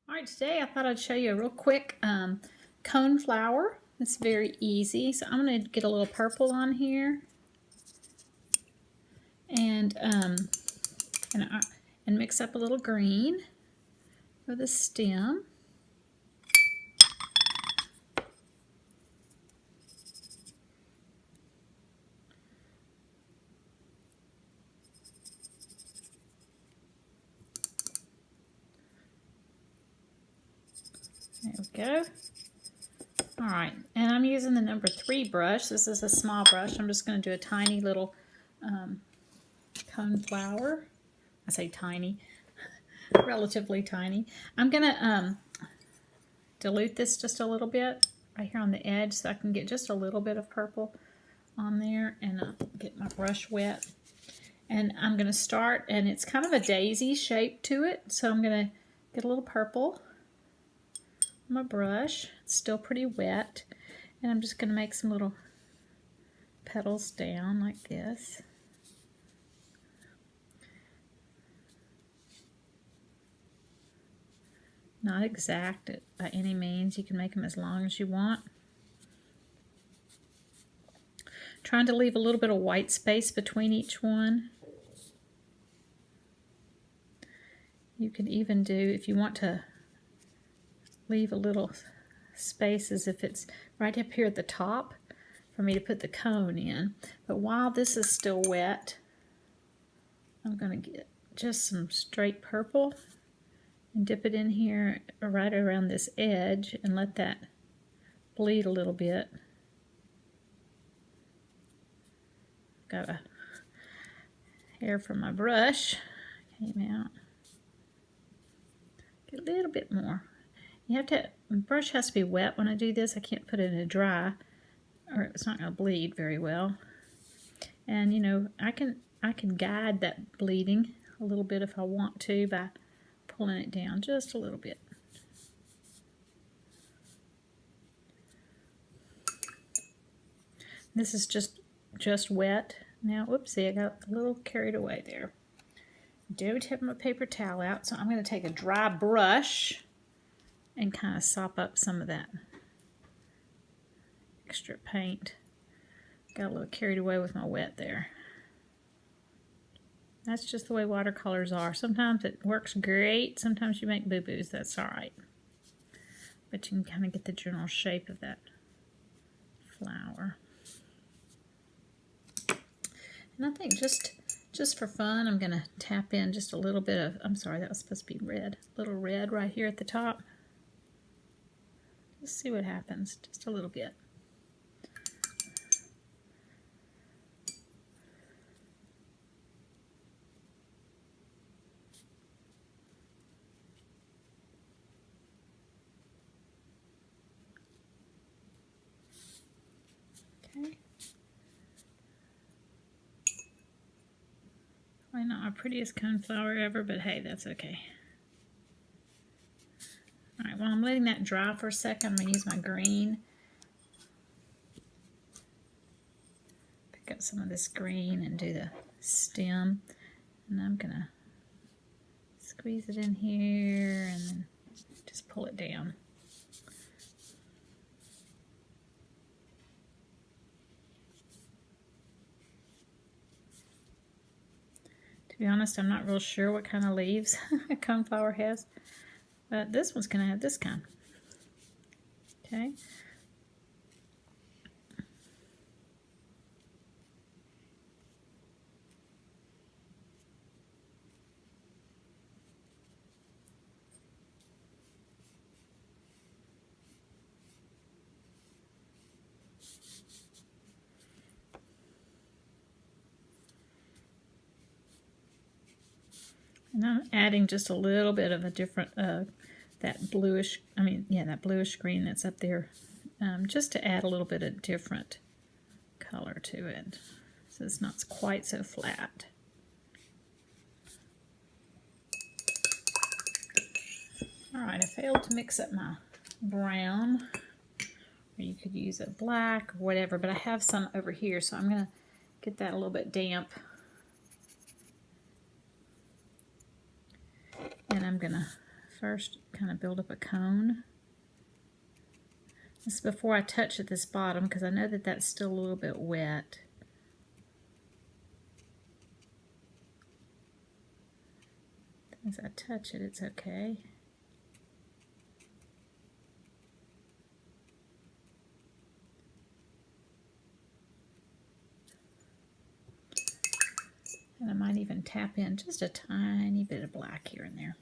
All right, today I thought I'd show you a real quick cone flower. It's very easy. So I'm going to get a little purple on here and mix up a little green for the stem. There we go. All right, and I'm using the number 3 brush. This is a small brush. I'm just going to do a tiny little cone flower. I say tiny, relatively tiny. I'm going to dilute this just a little bit right here on the edge so I can get just a little bit of purple on there and get my brush wet. And I'm going to start, and it's kind of a daisy shape to it, so I'm going to get a little purple on my brush. It's still pretty wet, and I'm just going to make some little petals down like this. Not exact by any means. You can make them as long as you want. Trying to leave a little bit of white space between each one. You can even do, if you want to leave a little space as if it's right up here at the top for me to put the cone in. But while this is still wet, I'm going to get just some straight purple and dip it in here right around this edge and let that bleed a little bit. Got a hair from my brush, came out. Get a little bit more. You have to, the brush has to be wet when I do this. I can't put it in a dry or it's not going to bleed very well. And you know, I can guide that bleeding a little bit if I want to by pulling it down just a little bit. This is just wet. Now, whoopsie, I got a little carried away there. Do have my paper towel out, so I'm going to take a dry brush and kind of sop up some of that extra paint. Got a little carried away with my wet there. That's just the way watercolors are. Sometimes it works great, sometimes you make boo-boos, that's alright. But you can kind of get the general shape of that flower. And I think just for fun, I'm going to tap in just a little bit of, I'm sorry, that was supposed to be red. A little red right here at the top. Let's see what happens, just a little bit. Okay. Probably not my prettiest coneflower ever, but hey, that's okay. Alright, well, I'm letting that dry for a second. I'm going to use my green. Pick up some of this green and do the stem. And I'm going to squeeze it in here and then just pull it down. To be honest, I'm not real sure what kind of leaves a coneflower has. But this one's going to have this kind. Okay. And I'm adding just a little bit of a different, that bluish green that's up there, just to add a little bit of different color to it, so it's not quite so flat. Alright, I failed to mix up my brown, or you could use a black or whatever, but I have some over here, so I'm going to get that a little bit damp. And I'm going to first, kind of build up a cone. This is before I touch at this bottom because I know that that's still a little bit wet. As I touch it, it's okay. And I might even tap in just a tiny bit of black here and there.